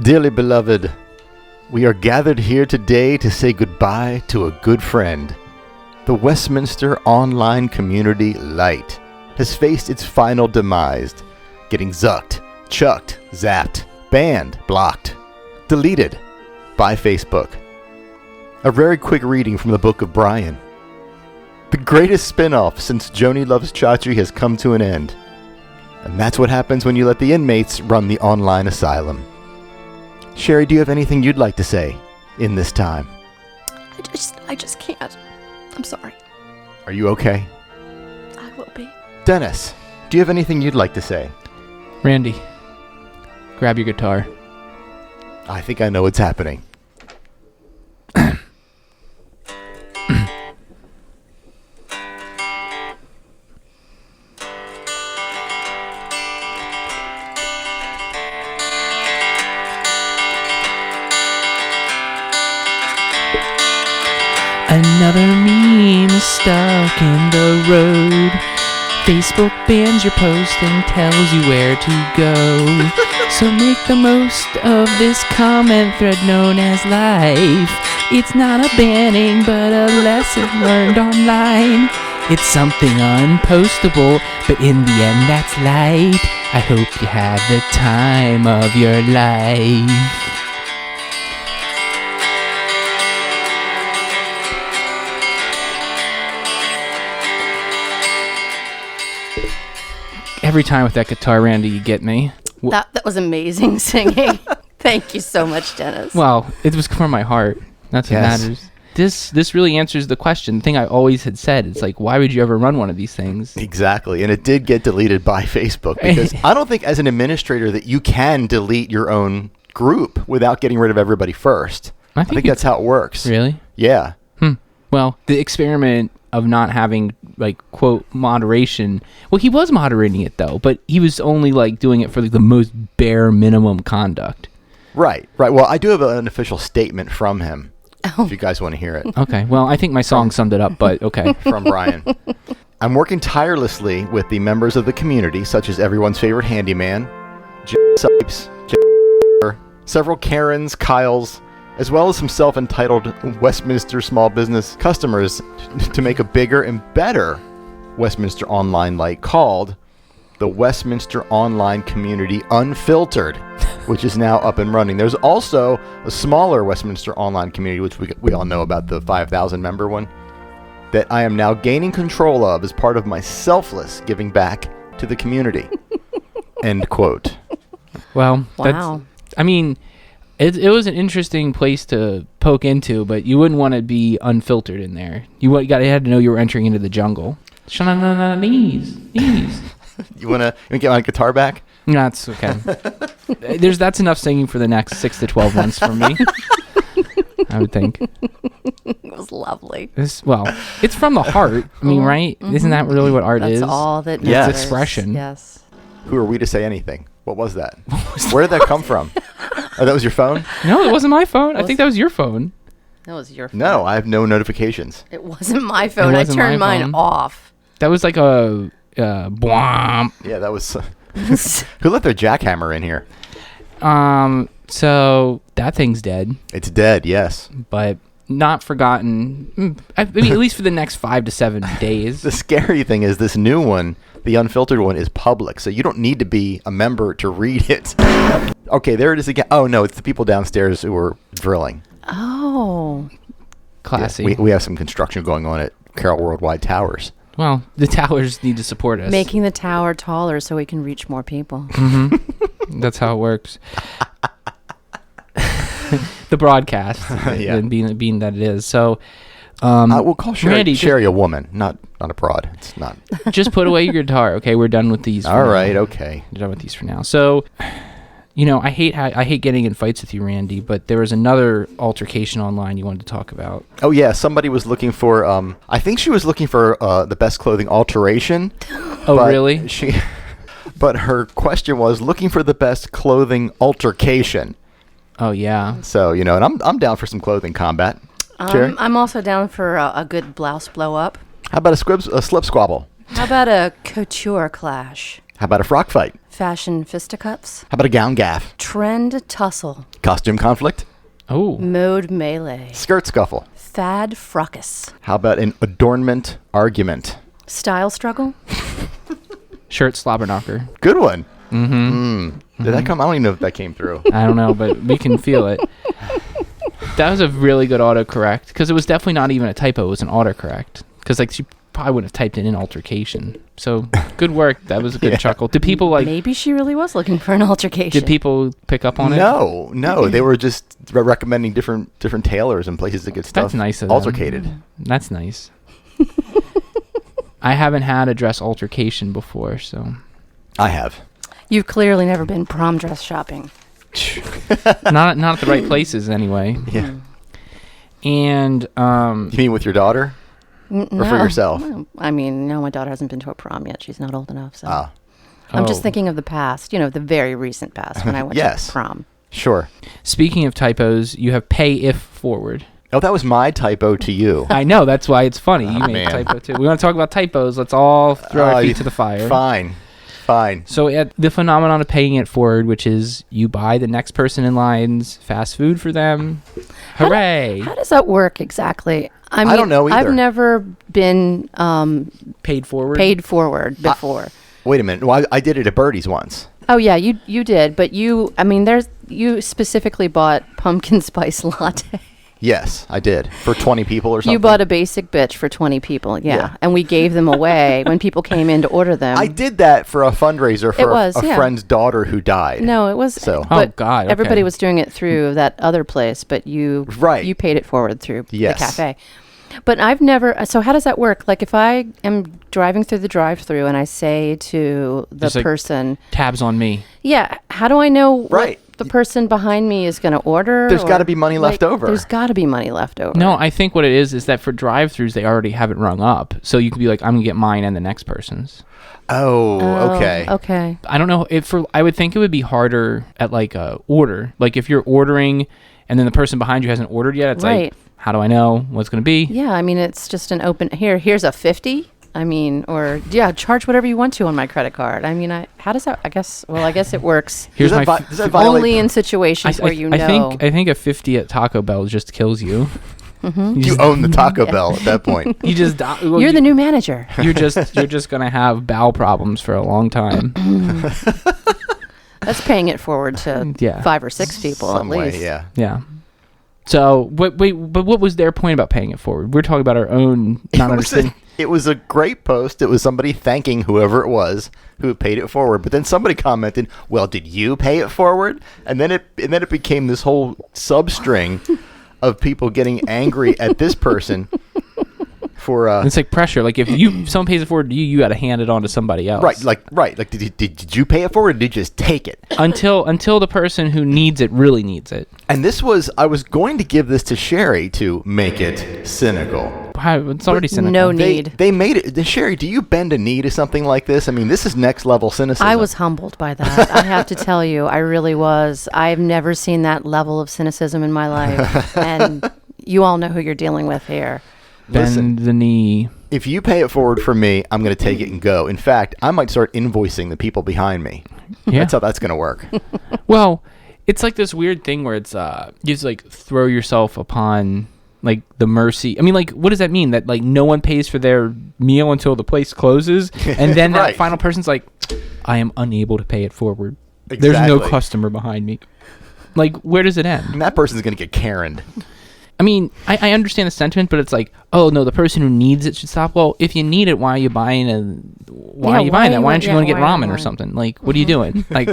Dearly beloved, we are gathered here today to say goodbye to a good friend. The Westminster Online Community Lite has faced its final demise, getting zucked, chucked, zapped, banned, blocked, deleted by Facebook. A very quick reading from the Book of Brian. The greatest spin-off since Joni Loves Chachi has come to an end. And that's what happens when you let the inmates run the online asylum. Sherri, do you have anything you'd like to say in this time? I just can't. I'm sorry. Are you okay? I will be. Dennis, do you have anything you'd like to say? Randy, grab your guitar. I think I know what's happening. Another meme is stuck in the road. Facebook bans your post and tells you where to go. So make the most of this comment thread known as life. It's not a banning, but a lesson learned online. It's something unpostable, but in the end that's light. I hope you had the time of your life. Every time with that guitar, Randy, you get me. That was amazing singing. Thank you so much, Dennis. Well, it was from my heart. That's what matters. This really answers the question. The thing I always had said. It's like, why would you ever run one of these things? Exactly. And it did get deleted by Facebook because I don't think as an administrator that you can delete your own group without getting rid of everybody first. I think that's how it works. Really? Yeah. Well, the experiment of not having, like, quote, moderation. Well, he was moderating it, though, but he was only, like, doing it for like, the most bare minimum conduct. Right. Well, I do have an official statement from him, if you guys want to hear it. Okay. Well, I think my song summed it up, but okay. From Brian. I'm working tirelessly with the members of the community, such as everyone's favorite handyman, Sipes, several Karens, Kyles, as well as some self-entitled Westminster small business customers to make a bigger and better Westminster Online Lite called the Westminster Online Community Unfiltered, which is now up and running. There's also a smaller Westminster Online Community, which we all know about, the 5,000 member one, that I am now gaining control of as part of my selfless giving back to the community. End quote. Well, wow. It was an interesting place to poke into, but you wouldn't want to be unfiltered in there. You had to know you were entering into the jungle. Knees. You want to get my guitar back? No, that's okay. That's enough singing for the next 6 to 12 months for me. I would think. It was lovely. It's from the heart. I mean, right? Mm-hmm. Isn't that really what art is? That's all that matters. It's expression. Yes. Who are we to say anything? What was that? Where did that come from? Oh, that was your phone? No, it wasn't my phone. I think that was your phone. That was your phone. No, I have no notifications. It wasn't my phone. I turned mine off. That was like a bwomp. Yeah, that was... Who let their jackhammer in here? So that thing's dead. It's dead, yes. But not forgotten. I mean, at least for the next 5 to 7 days. The scary thing is this new one, the unfiltered one, is public, so you don't need to be a member to read it. Okay, there it is again. Oh, no, it's the people downstairs who are drilling. Oh. Classy. Yeah, we have some construction going on at Carroll Worldwide Towers. Well, the towers need to support us. Making the tower taller so we can reach more people. Mm-hmm. That's how it works. The broadcast, yeah. being that it is. So, we'll call Sherri a a woman, not a prod. It's not. Just put away your guitar. Okay, we're done with these. All right, okay. We're done with these for now. So, I hate getting in fights with you, Randy. But there was another altercation online you wanted to talk about. Oh yeah, somebody was looking for. I think she was looking for the best clothing alteration. Oh really? But her question was looking for the best clothing altercation. Oh yeah. So and I'm down for some clothing combat. I'm also down for a good blouse blow up. How about a slip squabble? How about a couture clash? How about a frock fight? Fashion fisticuffs. How about a gown gaff? Trend tussle. Costume conflict? Oh. Mode melee. Skirt scuffle? Fad fracas. How about an adornment argument? Style struggle. Shirt slobber knocker. Good one. Mm-hmm. Did that come? I don't even know if that came through. I don't know, but we can feel it. That was a really good autocorrect because it was definitely not even a typo. It was an autocorrect because like she probably would have typed it in altercation. So good work. That was a good chuckle. Did people like? Maybe she really was looking for an altercation. Did people pick up on it? No. They were just recommending different tailors and places to get stuff. That's nice of them. Altercated. That's nice. I haven't had a dress altercation before, so. I have. You've clearly never been prom dress shopping. not at the right places anyway. Yeah. And You mean with your daughter? Or for yourself? No. I mean, no, my daughter hasn't been to a prom yet. She's not old enough. So I'm Oh. just thinking of the past, the very recent past when I went Yes. to prom. Sure. Speaking of typos, you have pay if forward. Oh, that was my typo to you. I know, that's why it's funny. You made man. a typo too. We want to talk about typos. Let's all throw our feet to the fire. Fine. So at the phenomenon of paying it forward, which is you buy the next person in line's fast food for them. Hooray! How does that work exactly? I mean, don't know either. I've never been Paid forward. paid forward before. Wait a minute. Well, I did it at Birdie's once. Oh yeah, you did, but you specifically bought pumpkin spice latte. Yes, I did. For 20 people or something. You bought a basic bitch for 20 people, yeah. And we gave them away when people came in to order them. I did that for a fundraiser for a friend's daughter who died. No, it was. So. But Oh, God, okay. everybody was doing it through that other place, but you paid it forward through Yes. the cafe. But I've never. So how does that work? Like if I am driving through the drive-through and I say to the Just like, person, tabs on me. yeah, how do I know Right. what the person behind me is going to order? There's or, gotta be money left over. There's got to be money left over. No, I think what it is that for drive-thrus they already have it rung up, so you can be like, I'm gonna get mine and the next person's. Oh, okay. Okay. I don't know I would think it would be harder at like a order. Like if you're ordering and then the person behind you hasn't ordered yet, it's Right. like, how do I know what's gonna be? Yeah, I mean, it's just an open, here's a 50. I mean, or yeah, charge whatever you want to on my credit card. I mean, how does that, I guess it works Here's Does my that does that violate- only in situations where you know. I think a 50 at Taco Bell just kills you. You own the Taco Bell at that point. You just You're the new manager. you're just gonna have bowel problems for a long time. That's paying it forward to Yeah. 5 or 6 people Some at way, least. yeah. Yeah. So but what was their point about paying it forward? We're talking about our own not understanding. It was a great post. It was somebody thanking whoever it was who paid it forward. But then somebody commented, "Well, did you pay it forward?" And then it became this whole substring of people getting angry at this person for It's like pressure. Like if someone pays it forward to you, you got to hand it on to somebody else. right. Like did you pay it forward or did you just take it? Until the person who needs it really needs it. And I was going to give this to Sherri to make it cynical. It's already cynical. No need. They made it. Sherri, do you bend a knee to something like this? I mean, this is next level cynicism. I was humbled by that. I have to tell you, I really was. I've never seen that level of cynicism in my life. And you all know who you're dealing with here. Bend the knee. If you pay it forward for me, I'm going to take it and go. In fact, I might start invoicing the people behind me. Yeah. That's how that's going to work. Well, it's like this weird thing where it's you just like throw yourself upon like the mercy. I mean, like, what does that mean? That like no one pays for their meal until the place closes, and then Right. that final person's like, I am unable to pay it forward. There's no Exactly. customer behind me. Like, where does it end? And that person's going to get Karen'd. I mean, I understand the sentiment, but it's like, oh no, the person who needs it should stop. Well, if you need it, why are you buying that? Why aren't you going to get ramen or something? Like, what are you doing? Like,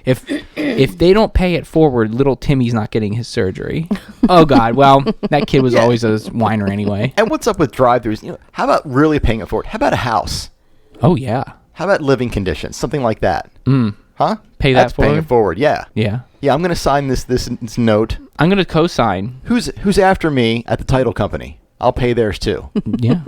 if they don't pay it forward, little Timmy's not getting his surgery. Oh God, well, that kid was always a whiner anyway. And what's up with drive-thrus? How about really paying it forward? How about a house? Oh yeah. How about living conditions? Something like that. Huh? Pay that That's paying it forward. Yeah. Yeah. Yeah, I'm going to sign this note. I'm gonna co-sign. Who's after me at the title company? I'll pay theirs too. Yeah.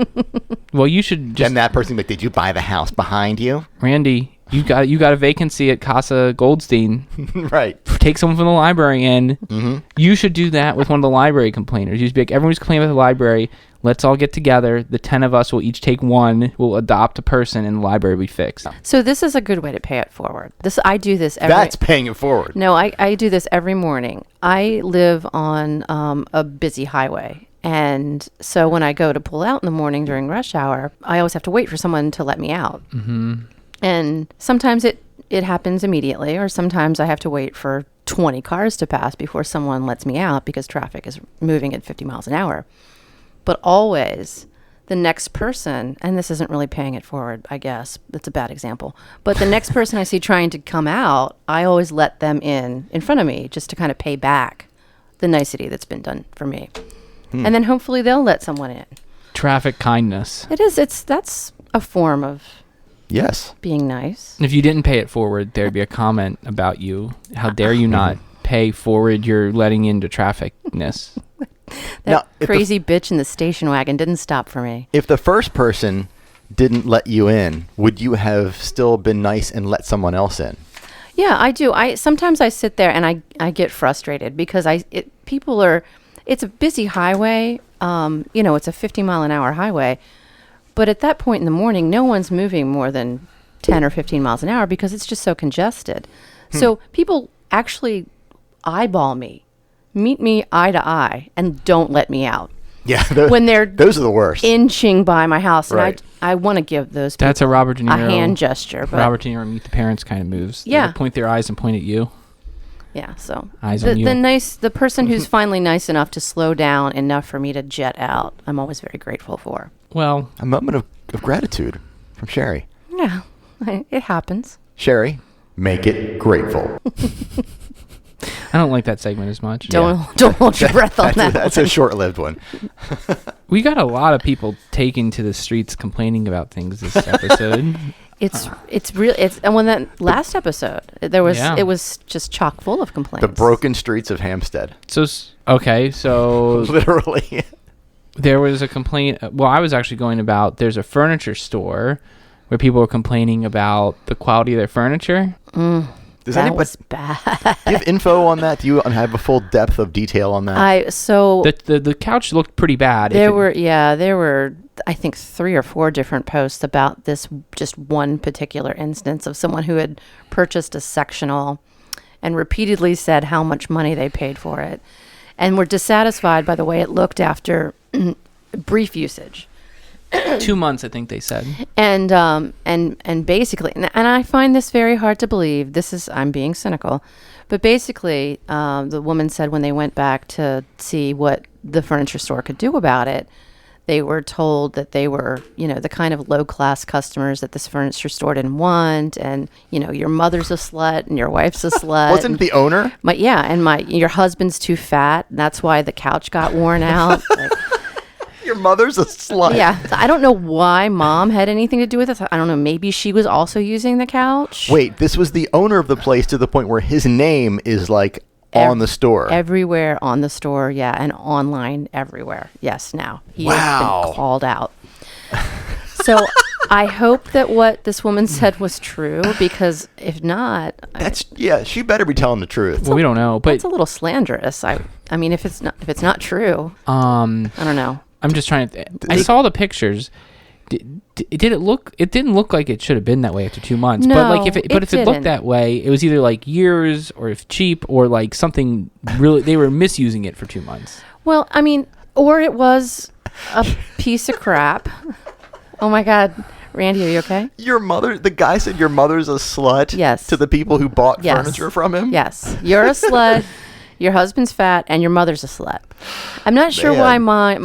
Well, you should just And that person, like, did you buy the house behind you? Randy, you got a vacancy at Casa Goldstein. Right. Take someone from the library in. Mm-hmm. You should do that with one of the library complainers. You should be like, everyone's complaining about the library. let's all get together. The 10 of us will each take one. We'll adopt a person, and the library will be fixed. So this is a good way to pay it forward. I do this every... That's paying it forward. No, I do this every morning. I live on a busy highway. And so when I go to pull out in the morning during rush hour, I always have to wait for someone to let me out. Mm-hmm. And sometimes it happens immediately, or sometimes I have to wait for 20 cars to pass before someone lets me out because traffic is moving at 50 miles an hour. But always the next person, and this isn't really paying it forward, I guess. That's a bad example. But the next person I see trying to come out, I always let them in front of me just to kind of pay back the nicety that's been done for me. And then hopefully they'll let someone in. Traffic kindness. It is. That's a form of being nice. If you didn't pay it forward, there'd be a comment about you. How dare you not pay forward your letting into trafficness? That crazy bitch in the station wagon didn't stop for me. If the first person didn't let you in, would you have still been nice and let someone else in? Yeah, I do. Sometimes I sit there and I get frustrated because it's a busy highway. It's a 50-mile-an-hour highway. But at that point in the morning, no one's moving more than 10 or 15 miles an hour because it's just so congested. So people actually eyeball me, meet me eye to eye, and don't let me out. Yeah, when those are the worst. Inching by my house. Right. And I want to give those people That's a Robert De Niro. a hand gesture. But Robert De Niro meet the parents kind of moves. Yeah. They point their eyes and point at you. Yeah, so Eyes on you. the person who's finally nice enough to slow down enough for me to jet out, I'm always very grateful for. Well, A moment of gratitude from Sherri. Yeah, it happens. Sherri, make it grateful. I don't like that segment as much. Don't hold your breath on that. That's a short-lived one. We got a lot of people taking to the streets complaining about things this episode. It's real. And when that last episode, it was just chock full of complaints. The broken streets of Hampstead. So Literally. There was a complaint. Well, I was actually going about, there's a furniture store where people were complaining about the quality of their furniture. That was bad. Do you have info on that? Do you have a full depth of detail on that? The couch looked pretty bad. There were I think 3 or 4 different posts about this just one particular instance of someone who had purchased a sectional and repeatedly said how much money they paid for it and were dissatisfied by the way it looked after brief usage. 2 months, I think they said. And basically, and I find this very hard to believe. I'm being cynical, but basically, the woman said when they went back to see what the furniture store could do about it, they were told that they were, the kind of low-class customers that this furniture store didn't want, and your mother's a slut and your wife's a slut. Wasn't the owner? Your husband's too fat. That's why the couch got worn out. Your mother's a slut. Yeah. So I don't know why mom had anything to do with this. I don't know. Maybe she was also using the couch. Wait, this was the owner of the place to the point where his name is on the store. Everywhere on the store, yeah, and online everywhere. Yes, now. He has been called out. So I hope that what this woman said was true, because if not... she better be telling the truth. Well, we don't know, but... It's a little slanderous. I mean, if it's not true, I don't know. I'm just trying to... I saw the pictures. It didn't look like it should have been that way after 2 months. No, but if it looked that way, it was either years or if cheap or something really, they were misusing it for 2 months. Well, I mean, or it was a piece of crap. Oh my God. Randy, are you okay? The guy said your mother's a slut. Yes. To the people who bought furniture from him. Yes. You're a slut. Your husband's fat and your mother's a slut. I'm not sure why my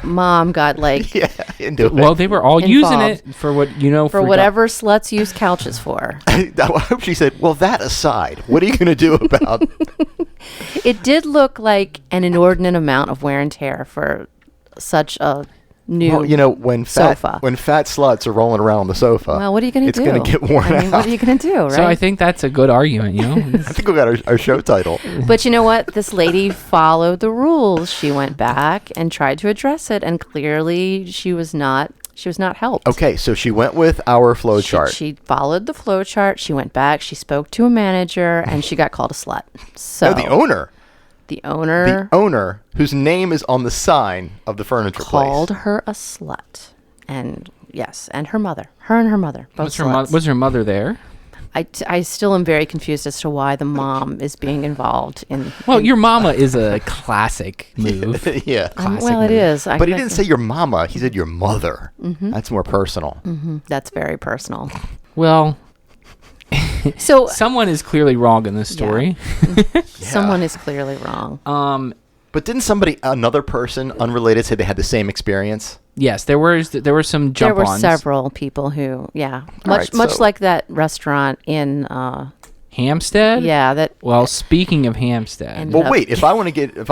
mom got into it. Well, they were all using it for what for whatever sluts use couches for. I hope she said, "Well, that aside, what are you going to do about?" It did look like an inordinate amount of wear and tear for such a new sofa. When fat sluts are rolling around on the sofa, well, what are you going to do? It's going to get worn out. What are you going to do, right? So I think that's a good argument, I think we got our show title. But you know what? This lady followed the rules. She went back and tried to address it, and clearly she was not helped. Okay, so she went with our flow chart. She followed the flow chart. She went back. She spoke to a manager, and she got called a slut. So the owner. The owner whose name is on the sign of the furniture called place. her a slut. And yes, and her mother. Her and her mother. Both Was her mother there? I still am very confused as to why the mom is being involved in. Well, your mama is a classic move. Yeah. Well, it is. But he didn't say your mama. He said your mother. Mm-hmm. That's more personal. Mm-hmm. That's very personal. Well, so someone is clearly wrong in this story. Yeah. Someone is clearly wrong. But didn't another person unrelated, say they had the same experience? Yes, there were some jump-ons. There were several people who, much like that restaurant in Hampstead. Yeah, Well, speaking of Hampstead, well, wait. If I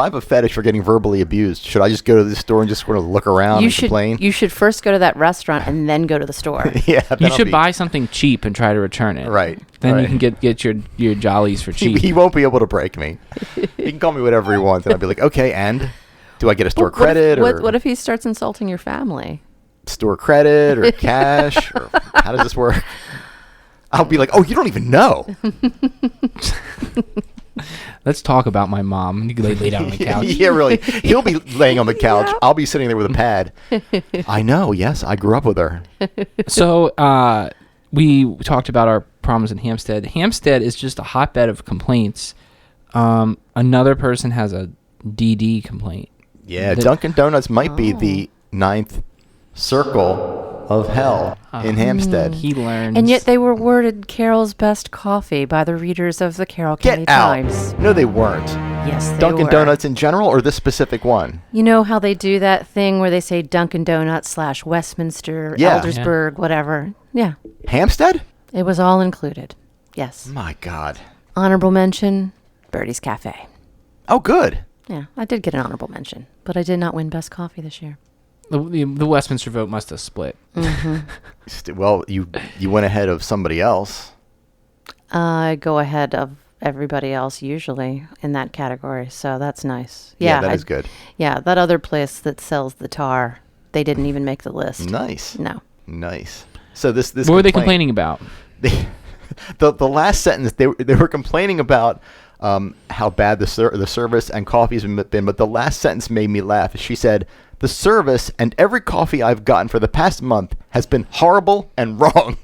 have a fetish for getting verbally abused, should I just go to the store and just sort of look around and complain? You should first go to that restaurant and then go to the store. Yeah, you should buy something cheap and try to return it. Right. Then you can get your jollies for cheap. He won't be able to break me. He can call me whatever he wants, and I'll be like, okay. And do I get a store credit what if he starts insulting your family? Store credit or cash? Or how does this work? I'll be like, oh, you don't even know. Let's talk about my mom. You can lay down on the couch. Yeah, really. He'll be laying on the couch. Yeah. I'll be sitting there with a pad. I know. Yes, I grew up with her. So we talked about our problems in Hampstead. Hampstead is just a hotbed of complaints. Another person has a DD complaint. Yeah, Dunkin' Donuts might be the 9th circle of hell in Hampstead. He learns. And yet they were awarded Carol's best coffee by the readers of the Carroll County Times. No, they weren't. Yes, they Dunkin' were. Donuts in general, or this specific one? You know how they do that thing where they say Dunkin' Donuts / Westminster, Eldersburg, whatever? Yeah. Hampstead? It was all included. Yes. My God. Honorable mention, Birdie's Cafe. Oh, good. Yeah, I did get an honorable mention, but I did not win best coffee this year. The Westminster vote must have split. Mm-hmm. Well, you went ahead of somebody else. I go ahead of everybody else usually in that category, so that's nice. Yeah, that is good. Yeah, that other place that sells the tar, they didn't even make the list. Nice. No. Nice. So this what were they complaining about? The last sentence they were complaining about how bad the service and coffee has been, but the last sentence made me laugh. She said, "The service and every coffee I've gotten for the past month has been horrible and wrong."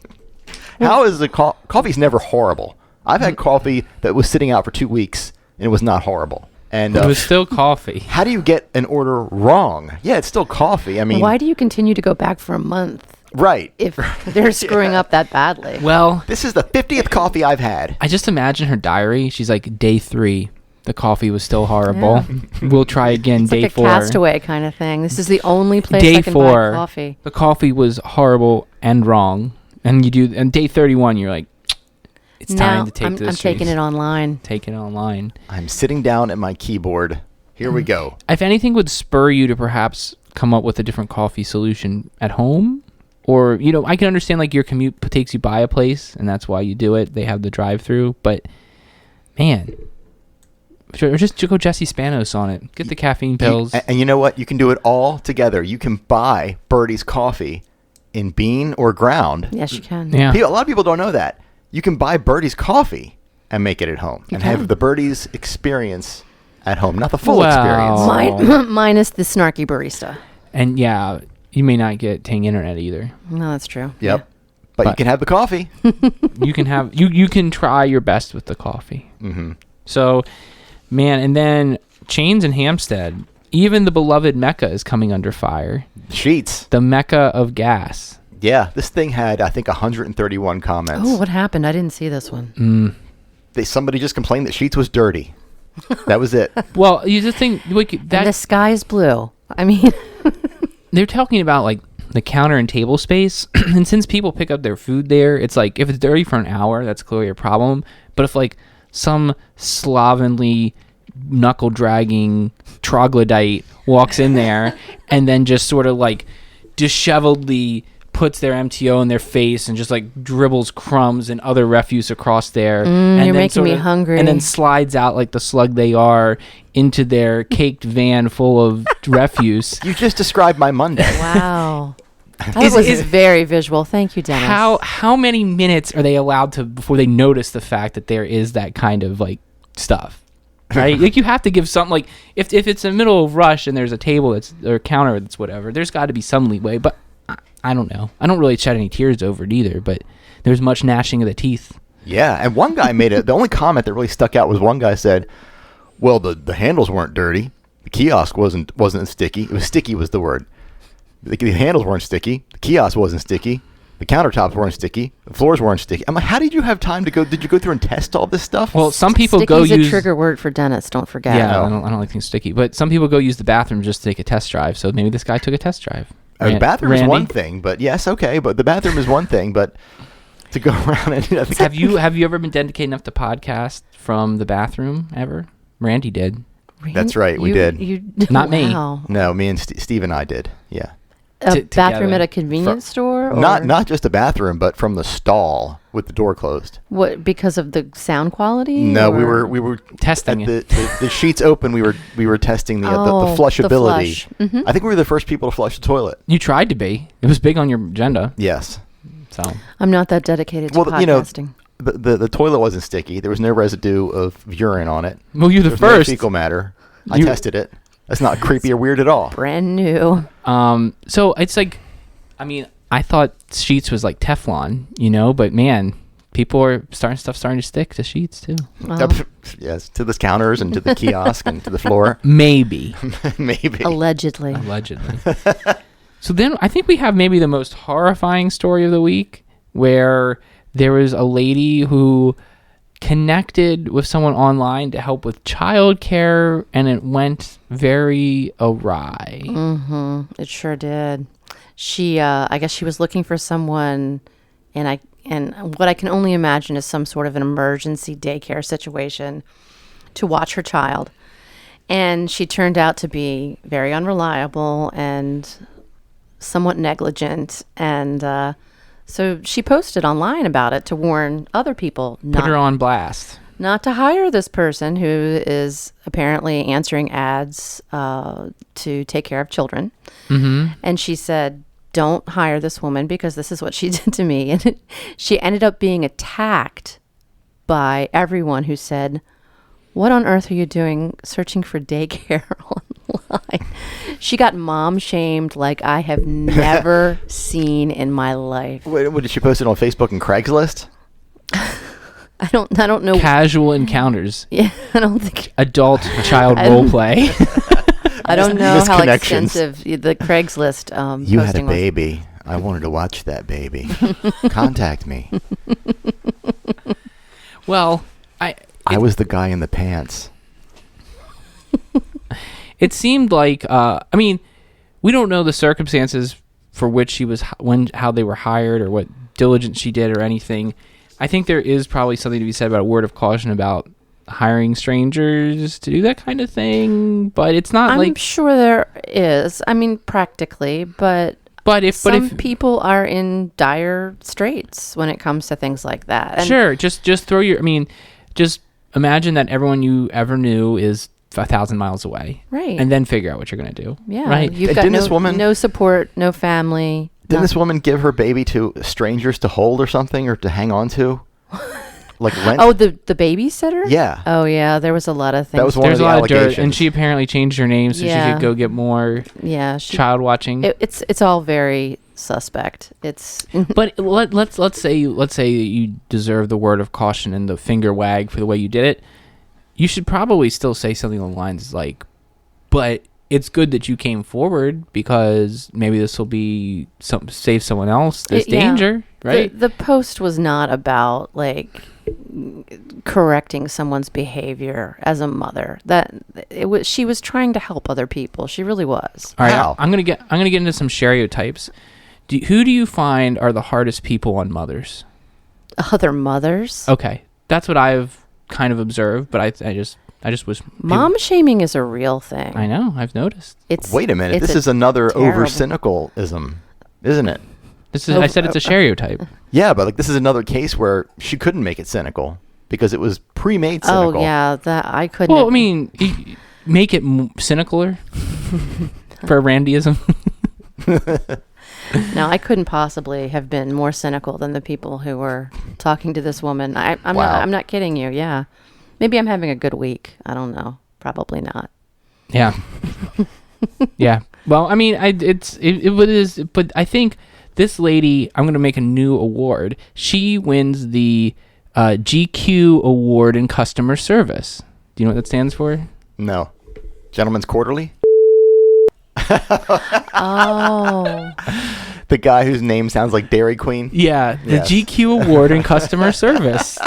How is the coffee's never horrible? I've had coffee that was sitting out for 2 weeks and it was not horrible. And it was still coffee. How do you get an order wrong? Yeah, it's still coffee. I mean, why do you continue to go back for a month? Right. If they're screwing up that badly. Well, this is the 50th coffee I've had. I just imagine her diary. She's like, day 3, the coffee was still horrible. Yeah. We'll try again. It's day like 4. A Castaway kind of thing. This is the only place day I can 4, buy coffee. The coffee was horrible and wrong. And day 31, you're like, it's time to take this. I'm taking it online. Taking it online. I'm sitting down at my keyboard. Here we go. If anything would spur you to perhaps come up with a different coffee solution at home, or, I can understand like your commute takes you by a place and that's why you do it. They have the drive-through, but man, or just go Jesse Spanos on it. Get the caffeine pills. And you know what? You can do it all together. You can buy Birdie's coffee in bean or ground. Yes, you can. Yeah. A lot of people don't know that. You can buy Birdie's coffee and make it at home and have the Birdie's experience at home, not the full experience. Minus the snarky barista. And yeah, you may not get Tang Internet either. No, that's true. Yep. Yeah. But you can have the coffee. You can have you can try your best with the coffee. Mm-hmm. So, man, and then Chains in Hampstead. Even the beloved Mecca is coming under fire. Sheets. The Mecca of gas. Yeah, this thing had, I think, 131 comments. Oh, what happened? I didn't see this one. Somebody just complained that Sheets was dirty. That was it. Well, you just think that and the sky is blue. I mean, they're talking about like the counter and table space, and since people pick up their food there, it's like if it's dirty for an hour, that's clearly a problem. But if like some slovenly, knuckle dragging troglodyte walks in there and then just sort of like disheveledly puts their MTO in their face and just like dribbles crumbs and other refuse across there. And you're making me hungry. And then slides out like the slug they are into their caked van full of refuse. You just described my Monday. Wow. That was very visual. Thank you, Dennis. How many minutes are they allowed to before they notice the fact that there is that kind of like stuff? right? Like you have to give something. Like if it's a middle of rush and there's a table or a counter that's whatever, there's got to be some leeway. But I don't know. I don't really shed any tears over it either. But there's much gnashing of the teeth. Yeah, and one guy made it. The only comment that really stuck out was one guy said, "Well, the handles weren't dirty. The kiosk wasn't sticky. It was sticky was the word. The handles weren't sticky. The kiosk wasn't sticky. The countertops weren't sticky. The floors weren't sticky." I'm like, how did you have time to go? Did you go through and test all this stuff? Well, some people Sticky's go use a trigger word for dentists. Don't forget. Yeah, I don't like things sticky. But some people go use the bathroom just to take a test drive. So maybe this guy took a test drive. The bathroom is Randy? one thing, but yes, okay. But the bathroom is one thing, but to go around and have you ever been dedicated enough to podcast from the bathroom ever? Randy did. That's right, we did. Not me. No, me and Steve and I did. Yeah. A bathroom together. at a convenience store? Or Not just a bathroom, but from the stall with the door closed. What, because of the sound quality? No, or? we were testing at the sheets open. We were testing the flushability. The flush. I think we were the first people to flush the toilet. You tried to be. It was big on your agenda. Yes. So I'm not that dedicated to podcasting. The toilet wasn't sticky. There was no residue of urine on it. Well, you're the There was first. no fecal matter. I tested it. That's not creepy or weird at all. Brand new. So it's like, I mean, I thought sheets was like Teflon, but man, people are starting to stick to sheets too. Well, Yes, to the counters and to the kiosk and to the floor. Maybe. Maybe. allegedly. So then I think we have maybe the most horrifying story of the week, where there was a lady who connected with someone online to help with childcare, and it went very awry. Mm-hmm. It sure did. She, I guess she was looking for someone, and what I can only imagine is some sort of an emergency daycare situation to watch her child. And she turned out to be very unreliable and somewhat negligent, and so she posted online about it to warn other people Put her on blast. not to hire this person who is apparently answering ads to take care of children. Mm-hmm. And she said, don't hire this woman because this is what she did to me. And she ended up being attacked by everyone who said, what on earth are you doing searching for daycare online? She got mom shamed like I have never seen in my life. What did she post it on Facebook and Craigslist? I don't know. Casual encounters. Yeah, I don't think. Adult child role play. I don't know how Misconnections. extensive the Craigslist You had a posting was. baby. I wanted to watch that baby. Contact me. Well, I was the guy in the pants. it seemed like we don't know the circumstances for which she was how they were hired or what diligence she did or anything. I think there is probably something to be said about a word of caution about hiring strangers to do that kind of thing, but it's not I'm sure there is. I mean, practically, but some people are in dire straits when it comes to things like that. And sure, just throw just imagine that everyone you ever knew is 1,000 miles away, right, and then figure out what you're going to do. Yeah, right. You've got no support, no family. Didn't this woman give her baby to strangers to hold or something, or to hang on to? Like rent? Oh, the babysitter? Yeah. Oh, yeah. There was a lot of things. That was one There's of the a lot allegations. of dirt, and she apparently changed her name so she could go get more child watching. It's all very suspect. It's but let's say you deserve the word of caution and the finger wag for the way you did it. You should probably still say something along the lines like, but it's good that you came forward because maybe this will be save someone else this danger, right? The post was not about like correcting someone's behavior as a mother. She was trying to help other people. She really was. All right, Wow. I'm gonna get into some stereotypes. Who do you find are the hardest people on mothers? Other mothers? Okay, that's what I've kind of observed, but I just was mom shaming is a real thing. I know, I've noticed. Wait a minute, this is another over cynicalism, isn't it? I said it's a stereotype. Yeah, but like this is another case where she couldn't make it cynical because it was pre-made cynical. Oh yeah, that I couldn't. Well, I mean, make it cynicaler for Randyism. No, I couldn't possibly have been more cynical than the people who were talking to this woman. I'm Wow. not kidding you. Yeah, Maybe I'm having a good week. I don't know. Probably not. Yeah. Yeah. Well, I mean, it is, but I think this lady, I'm going to make a new award. She wins the GQ award in customer service. Do you know what that stands for? No. Gentleman's Quarterly? Oh. The guy whose name sounds like Dairy Queen? Yeah, the Yes. GQ award in customer service.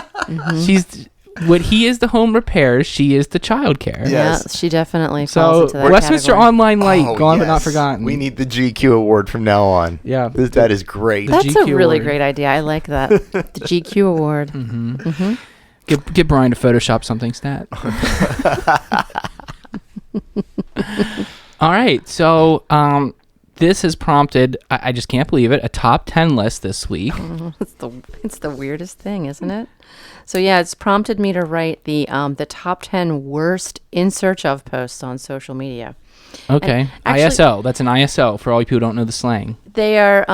She's what he is the home repairs, she is the child care. Yeah. Yeah, she definitely falls So into that Westminster category. Online Light, Oh, gone but not yes. forgotten. We need the GQ award from now on. Yeah. That is great. The That's a GQ really award. great idea. I like that. The GQ award. Get Brian to Photoshop something, Stat. All right, so this has prompted, I just can't believe it, a top 10 list this week. It's the weirdest thing, isn't it? So yeah, it's prompted me to write the top 10 worst in search of posts on social media. Okay, actually- ISO. That's an ISO for all you people who don't know the slang. They are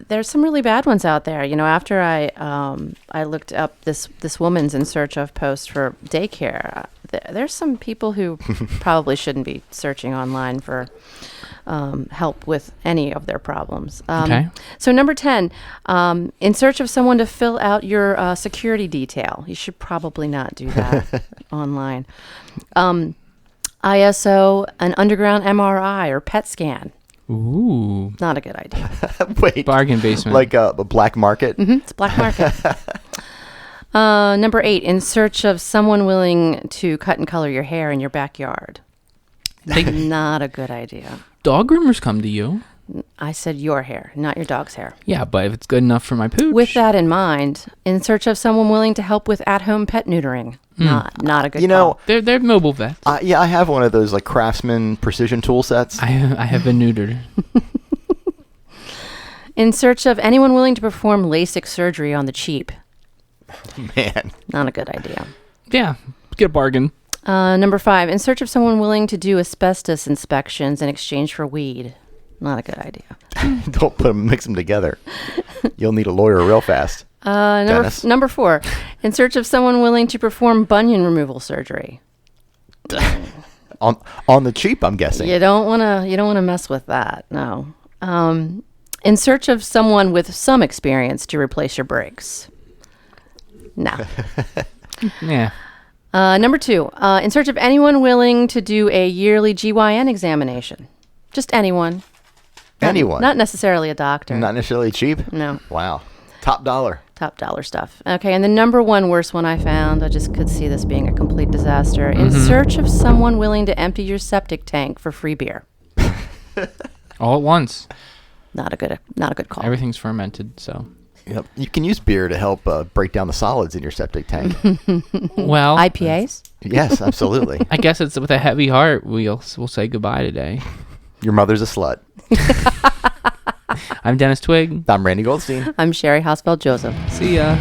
there's some really bad ones out there. You know, after I looked up this woman's in search of post for daycare, there's some people who probably shouldn't be searching online for help with any of their problems. Okay. So number 10, in search of someone to fill out your security detail. You should probably not do that online. ISO, an underground MRI or PET scan. Ooh, Not a good idea. Wait. bargain basement. Like a black market? It's black market. Number 8, in search of someone willing to cut and color your hair in your backyard. Not a good idea. Dog groomers come to you. I said your hair, not your dog's hair. Yeah, but if it's good enough for my pooch. With that in mind, in search of someone willing to help with at-home pet neutering. Not a good You know, call. They're mobile vets. yeah, I have one of those like Craftsman precision tool sets. I have been neutered. In search of anyone willing to perform LASIK surgery on the cheap. Man. Not a good idea. Yeah, get a bargain. Number 5, in search of someone willing to do asbestos inspections in exchange for weed. Not a good idea. Don't mix them together. You'll need a lawyer real fast. Dennis. Number 4, in search of someone willing to perform bunion removal surgery. On the cheap, I'm guessing. You don't want to mess with that. No. In search of someone with some experience to replace your brakes. No. Yeah. Number 2, in search of anyone willing to do a yearly GYN examination. Just anyone. Anyone. Not necessarily a doctor. Not necessarily cheap? No. Wow. Top dollar. Top dollar stuff. Okay, and the number 1 worst one I found, I just could see this being a complete disaster. In search of someone willing to empty your septic tank for free beer. All at once. Not a good call. Everything's fermented, so. Yep. You can use beer to help break down the solids in your septic tank. Well, IPAs? Yes, absolutely. I guess it's with a heavy heart we'll say goodbye today. Your mother's a slut. I'm Dennis Twig. I'm Randy Goldstein. I'm Sherri Hausfeld Joseph. See ya.